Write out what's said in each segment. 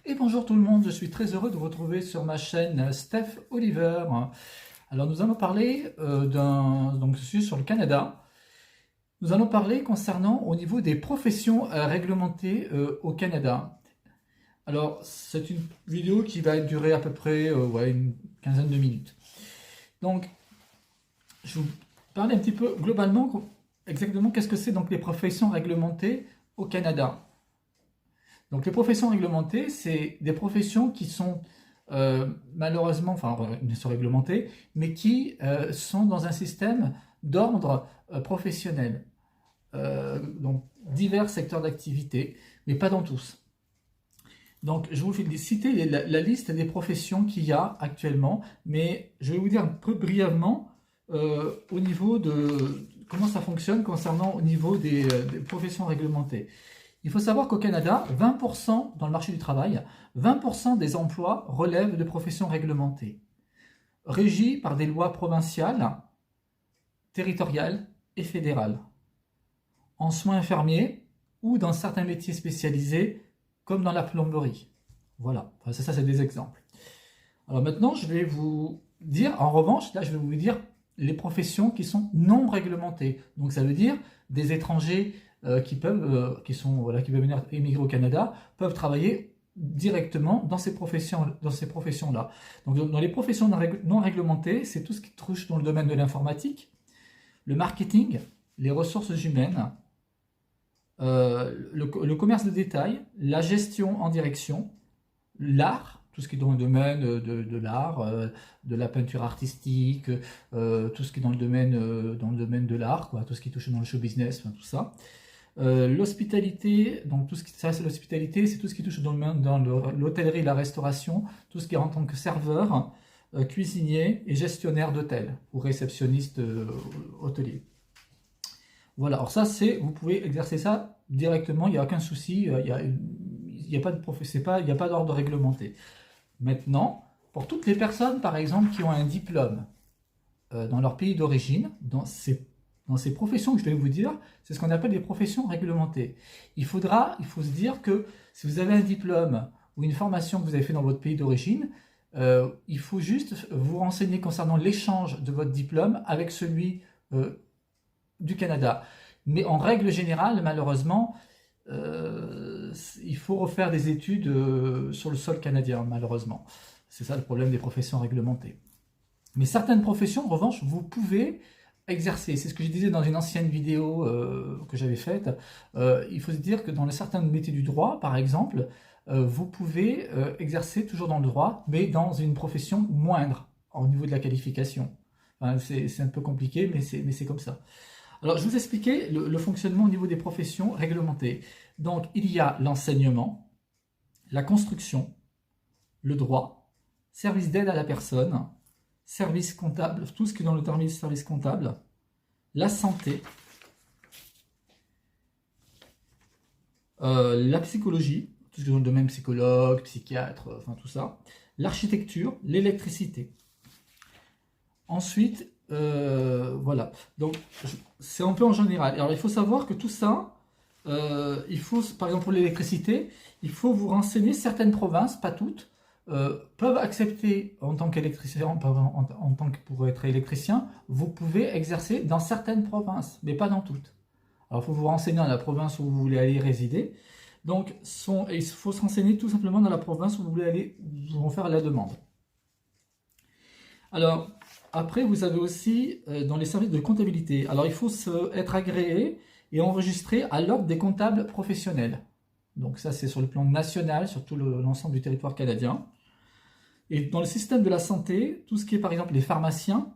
Et bonjour tout le monde, je suis très heureux de vous retrouver sur ma chaîne Steph Oliver. Alors nous allons parler donc je suis sur le Canada. Nous allons parler concernant au niveau des professions réglementées au Canada. Alors c'est une vidéo qui va durer à peu près une quinzaine de minutes. Donc je vais vous parler un petit peu globalement exactement qu'est-ce que c'est donc les professions réglementées au Canada. Donc les professions réglementées, c'est des professions qui sont malheureusement, enfin elles sont réglementées, mais qui sont dans un système d'ordre professionnel. Donc divers secteurs d'activité, mais pas dans tous. Donc je vous fais citer la liste des professions qu'il y a actuellement, mais je vais vous dire un peu brièvement au niveau de comment ça fonctionne concernant au niveau des professions réglementées. Il faut savoir qu'au Canada, 20% dans le marché du travail, 20% des emplois relèvent de professions réglementées, régies par des lois provinciales, territoriales et fédérales, en soins infirmiers ou dans certains métiers spécialisés, comme dans la plomberie. Voilà, enfin, ça c'est des exemples. Alors maintenant, je vais vous dire, en revanche, là je vais vous dire les professions qui sont non réglementées. Donc ça veut dire des étrangers qui peuvent venir émigrer au Canada, peuvent travailler directement dans ces professions-là. Donc dans les professions non réglementées, c'est tout ce qui touche dans le domaine de l'informatique, le marketing, les ressources humaines, le commerce de détail, la gestion en direction, l'art, tout ce qui est dans le domaine de l'art, de la peinture artistique, tout ce qui est dans le domaine de l'art, tout ce qui touche dans le show business, tout ça. L'hospitalité, donc c'est l'hospitalité, c'est tout ce qui touche dans l'hôtellerie, la restauration, tout ce qui est en tant que serveur, cuisinier et gestionnaire d'hôtel ou réceptionniste hôtelier. Voilà, alors ça vous pouvez exercer ça directement, il n'y a aucun souci, il n'y a pas d'ordre réglementé. Maintenant, pour toutes les personnes par exemple qui ont un diplôme dans leur pays d'origine, dans ces professions que je vais vous dire, c'est ce qu'on appelle des professions réglementées. Il faut se dire que si vous avez un diplôme ou une formation que vous avez fait dans votre pays d'origine, il faut juste vous renseigner concernant l'échange de votre diplôme avec celui du Canada. Mais en règle générale, malheureusement, il faut refaire des études sur le sol canadien, malheureusement. C'est ça le problème des professions réglementées. Mais certaines professions, en revanche, vous pouvez exercer. C'est ce que je disais dans une ancienne vidéo que j'avais faite. Il faut se dire que dans certains métiers du droit, par exemple, vous pouvez exercer toujours dans le droit, mais dans une profession moindre au niveau de la qualification. Enfin, c'est un peu compliqué, mais c'est comme ça. Alors, je vous expliquais le fonctionnement au niveau des professions réglementées. Donc, il y a l'enseignement, la construction, le droit, service d'aide à la personne, service comptable, tout ce qui est dans le terme de service comptable, la santé, la psychologie, tout ce qui est dans le domaine psychologue, psychiatre, enfin tout ça, l'architecture, l'électricité. Ensuite, voilà, donc c'est un peu en général. Alors il faut savoir que tout ça, il faut, par exemple pour l'électricité, il faut vous renseigner, certaines provinces, pas toutes, peuvent accepter en tant qu'électricien, en tant que pour être électricien, vous pouvez exercer dans certaines provinces, mais pas dans toutes. Alors il faut vous renseigner dans la province où vous voulez aller résider. Donc il faut se renseigner tout simplement dans la province où vous voulez aller, vous vont faire la demande. Alors après vous avez aussi dans les services de comptabilité. Alors il faut être agréé et enregistré à l'ordre des comptables professionnels. Donc ça c'est sur le plan national, sur tout l'ensemble du territoire canadien. Et dans le système de la santé, tout ce qui est par exemple les pharmaciens,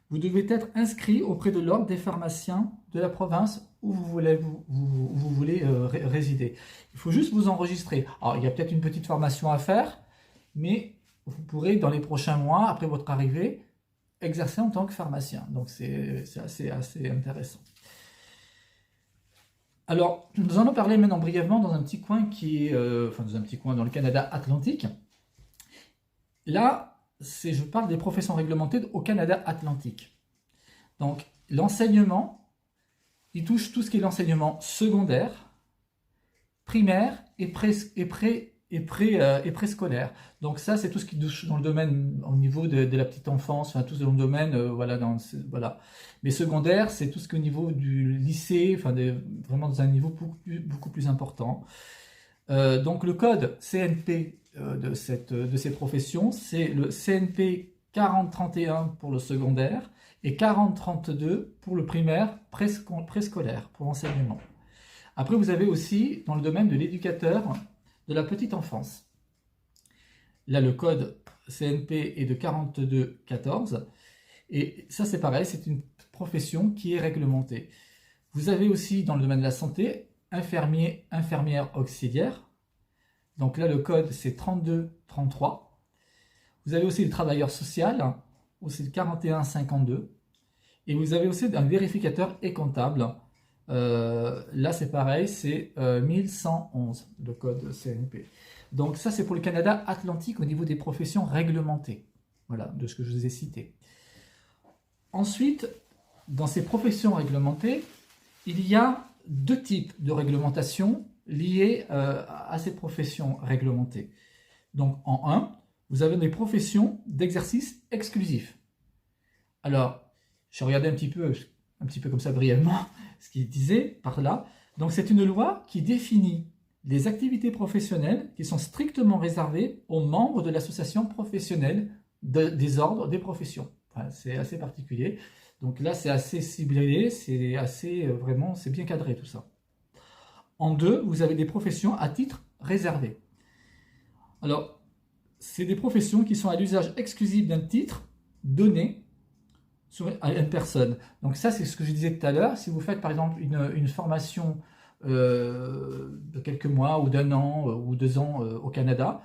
vous devez être inscrit auprès de l'ordre des pharmaciens de la province où vous voulez résider. Il faut juste vous enregistrer. Alors il y a peut-être une petite formation à faire, mais vous pourrez dans les prochains mois, après votre arrivée, exercer en tant que pharmacien. Donc c'est assez intéressant. Alors, nous allons parler maintenant brièvement dans un petit coin dans un petit coin dans le Canada atlantique. Là, je parle des professions réglementées au Canada atlantique. Donc, l'enseignement, il touche tout ce qui est l'enseignement secondaire, primaire et et préscolaire. Donc ça, c'est tout ce qui touche dans le domaine au niveau de la petite enfance, enfin tout dans le domaine, voilà, voilà. Mais secondaire, c'est tout ce qui est au niveau du lycée, enfin vraiment dans un niveau beaucoup plus important. Donc le code CNP de ces professions, c'est le CNP 4031 pour le secondaire et 4032 pour le primaire préscolaire, pour l'enseignement. Après, vous avez aussi dans le domaine de l'éducateur de la petite enfance. Là, le code CNP est de 4214 et ça, c'est pareil, c'est une profession qui est réglementée. Vous avez aussi dans le domaine de la santé, infirmière auxiliaire. Donc là, le code, c'est 3233. Vous avez aussi le travailleur social, c'est le 4152. Et vous avez aussi un vérificateur et comptable. Là, c'est pareil, c'est 1111, le code CNP. Donc ça, c'est pour le Canada Atlantique au niveau des professions réglementées. Voilà, de ce que je vous ai cité. Ensuite, dans ces professions réglementées, il y a deux types de réglementation liées à ces professions réglementées. Donc en un, vous avez des professions d'exercice exclusif. Alors, je regardais un petit peu comme ça brièvement ce qu'il disait par là. Donc c'est une loi qui définit les activités professionnelles qui sont strictement réservées aux membres de l'association professionnelle des ordres des professions. Enfin, c'est assez particulier. Donc là, c'est assez ciblé, c'est assez vraiment, c'est bien cadré tout ça. En deux, vous avez des professions à titre réservé. Alors, c'est des professions qui sont à l'usage exclusif d'un titre donné à une personne. Donc ça, c'est ce que je disais tout à l'heure. Si vous faites par exemple une formation de quelques mois ou d'un an ou 2 ans au Canada,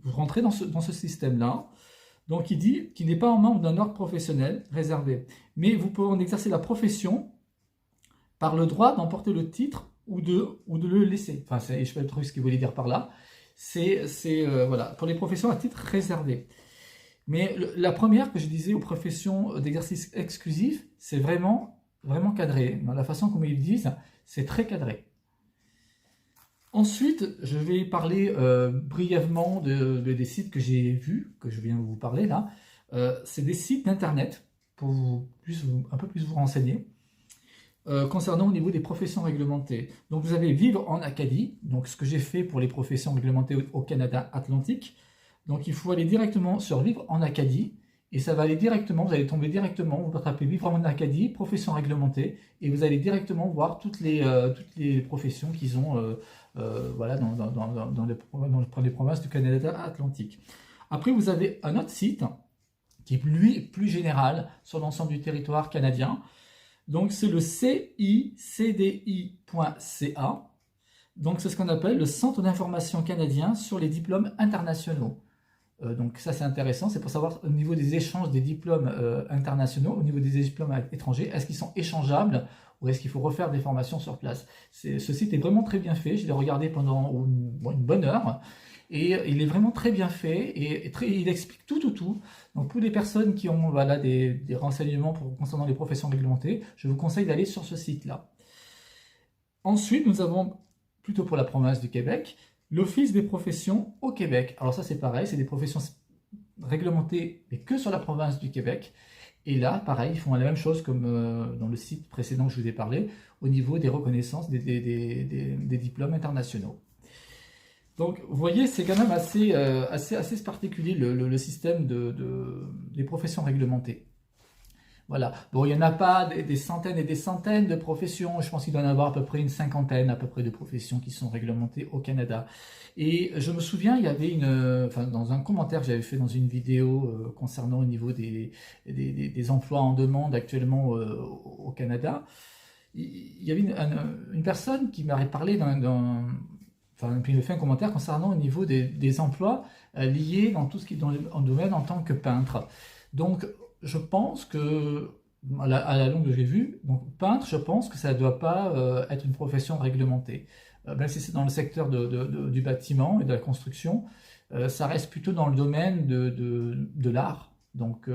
vous rentrez dans ce système-là. Donc il dit qu'il n'est pas membre d'un ordre professionnel réservé, mais vous pouvez en exercer la profession par le droit d'emporter le titre ou de le laisser. Enfin, je ne sais pas trop ce qu'il voulait dire par là. C'est voilà, pour les professions à titre réservé. Mais la première que je disais aux professions d'exercice exclusif, c'est vraiment cadré. Dans la façon comme ils disent, c'est très cadré. Ensuite, je vais parler brièvement des sites que j'ai vus, que je viens de vous parler là. C'est des sites d'internet pour un peu plus vous renseigner concernant au niveau des professions réglementées. Donc vous avez Vivre en Acadie, donc ce que j'ai fait pour les professions réglementées au Canada Atlantique. Donc il faut aller directement sur Vivre en Acadie et ça va aller directement, vous allez tomber directement, vous tapez Vivre en Acadie, profession réglementée et vous allez directement voir toutes les professions qu'ils ont voilà, dans les provinces du Canada Atlantique. Après vous avez un autre site qui est lui plus général sur l'ensemble du territoire canadien. Donc c'est le CICDI.ca. Donc c'est ce qu'on appelle le Centre d'information canadien sur les diplômes internationaux. Donc ça c'est intéressant, c'est pour savoir au niveau des échanges des diplômes internationaux, au niveau des diplômes étrangers, est-ce qu'ils sont échangeables ou est-ce qu'il faut refaire des formations sur place. Ce site est vraiment très bien fait, je l'ai regardé pendant une bonne heure et il est vraiment très bien fait et il explique tout. Donc pour les personnes qui ont voilà, des renseignements concernant les professions réglementées, je vous conseille d'aller sur ce site-là. Ensuite, nous avons, plutôt pour la province du Québec, l'Office des professions au Québec. Alors ça c'est pareil, c'est des professions réglementées, mais que sur la province du Québec. Et là, pareil, ils font la même chose comme dans le site précédent que je vous ai parlé, au niveau des reconnaissances des diplômes internationaux. Donc vous voyez, c'est quand même assez particulier le système des professions réglementées. Voilà. Bon, il n'y en a pas des centaines et des centaines de professions. Je pense qu'il doit y en avoir à peu près une cinquantaine à peu près de professions qui sont réglementées au Canada. Et je me souviens, il y avait dans un commentaire que j'avais fait dans une vidéo concernant au niveau des emplois en demande actuellement au Canada, il y avait une personne qui m'avait parlé puis il a fait un commentaire concernant au niveau des emplois liés dans tout ce qui est dans le domaine en tant que peintre. Donc, je pense que, à la longue que j'ai vue, donc peintre, je pense que ça ne doit pas être une profession réglementée. Même si c'est dans le secteur du bâtiment et de la construction, ça reste plutôt dans le domaine de l'art. Donc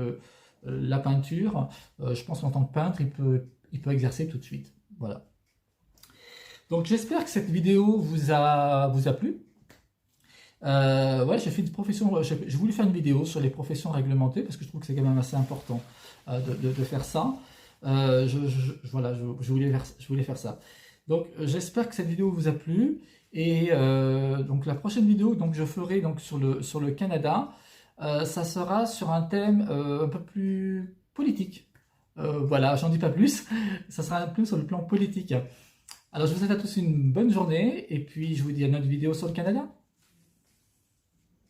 la peinture, je pense qu'en tant que peintre, il peut exercer tout de suite. Voilà. Donc j'espère que cette vidéo vous a plu. Ouais, j'ai fait une profession, j'ai voulu faire une vidéo sur les professions réglementées parce que je trouve que c'est quand même assez important de faire ça. Voilà, je voulais faire ça. Donc, j'espère que cette vidéo vous a plu. Et donc, la prochaine vidéo donc, je ferai donc, sur le Canada, ça sera sur un thème un peu plus politique. Voilà, j'en dis pas plus. Ça sera un peu sur le plan politique. Alors, je vous souhaite à tous une bonne journée et puis je vous dis à notre vidéo sur le Canada.